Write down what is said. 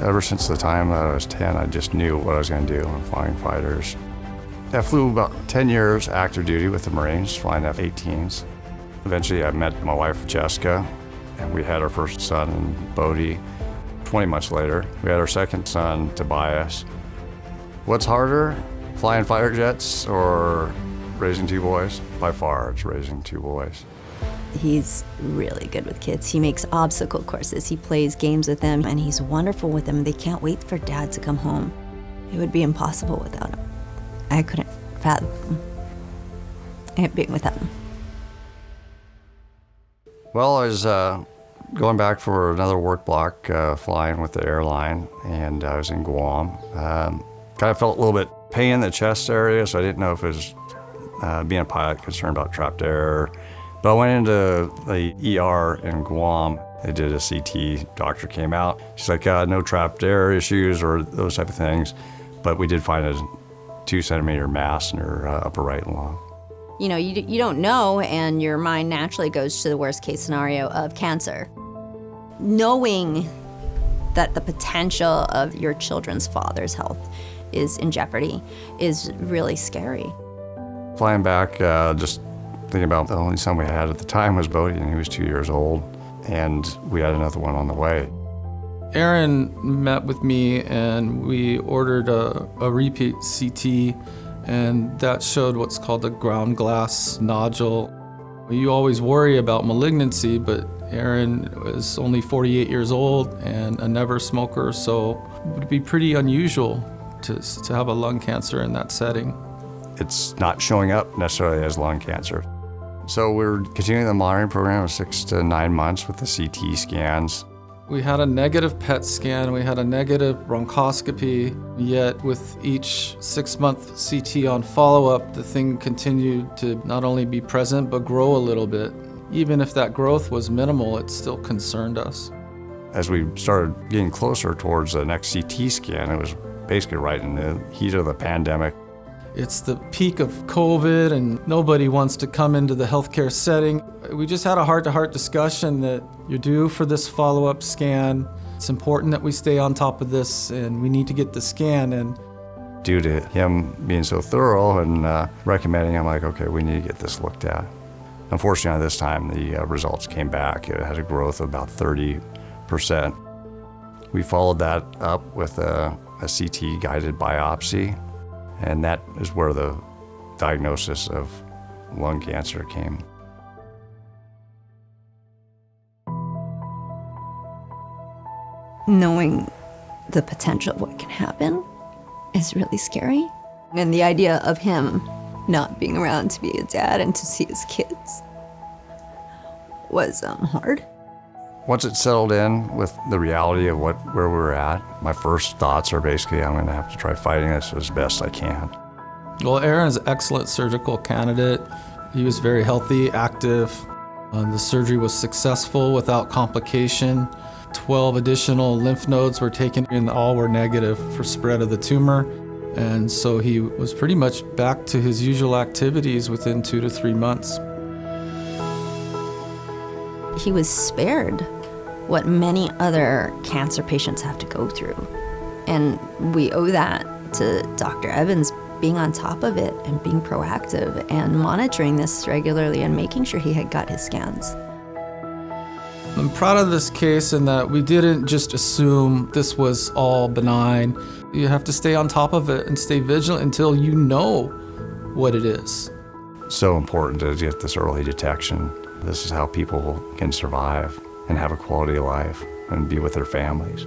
Ever since the time that I was 10, I just knew what I was going to do in flying fighters. I flew about 10 years active duty with the Marines, flying F-18s. Eventually, I met my wife, Jessica, and we had our first son, Bodie. 20 months later, we had our second son, Tobias. What's harder, flying fighter jets or raising two boys? By far, it's raising two boys. He's really good with kids. He makes obstacle courses. He plays games with them, and he's wonderful with them. They can't wait for Dad to come home. It would be impossible without him. I couldn't fathom being without him. Well, I was going back for another work block, flying with the airline, and I was in Guam. Kind of felt a little bit pain in the chest area, so I didn't know if it was being a pilot concerned about trapped air. But I went into the ER in Guam. They did a CT. Doctor came out. She's like, no trapped air issues or those type of things. But we did find a 2-centimeter mass in her upper right lung. You know, you don't know, and your mind naturally goes to the worst case scenario of cancer. Knowing that the potential of your children's father's health is in jeopardy is really scary. Flying back, just thinking about the only son we had at the time was Bodie, and he was 2 years old, and we had another one on the way. Aaron met with me, and we ordered a repeat CT, and that showed what's called a ground glass nodule. You always worry about malignancy, but Aaron was only 48 years old and a never smoker, so it would be pretty unusual to have a lung cancer in that setting. It's not showing up necessarily as lung cancer. So we're continuing the monitoring program of 6 to 9 months with the CT scans. We had a negative PET scan, we had a negative bronchoscopy, yet with each 6-month CT on follow-up, the thing continued to not only be present, but grow a little bit. Even if that growth was minimal, it still concerned us. As we started getting closer towards the next CT scan, it was basically right in the heat of the pandemic. It's the peak of COVID, and nobody wants to come into the healthcare setting. We just had a heart-to-heart discussion that you're due for this follow-up scan. It's important that we stay on top of this, and we need to get the scan. And due to him being so thorough and recommending, I'm like, okay, we need to get this looked at. Unfortunately, this time the results came back. It had a growth of about 30%. We followed that up with a CT-guided biopsy, and that is where the diagnosis of lung cancer came. Knowing the potential of what can happen is really scary. And the idea of him not being around to be a dad and to see his kids was hard. Once it settled in with the reality of where we were at, my first thoughts are basically, I'm going to have to try fighting this as best I can. Well, Aaron's an excellent surgical candidate. He was very healthy, active. The surgery was successful without complication. 12 additional lymph nodes were taken, and all were negative for spread of the tumor. And so he was pretty much back to his usual activities within 2 to 3 months. He was spared what many other cancer patients have to go through. And we owe that to Dr. Evans being on top of it and being proactive and monitoring this regularly and making sure he had got his scans. I'm proud of this case in that we didn't just assume this was all benign. You have to stay on top of it and stay vigilant until you know what it is. So important to get this early detection. This is how people can survive and have a quality life and be with their families.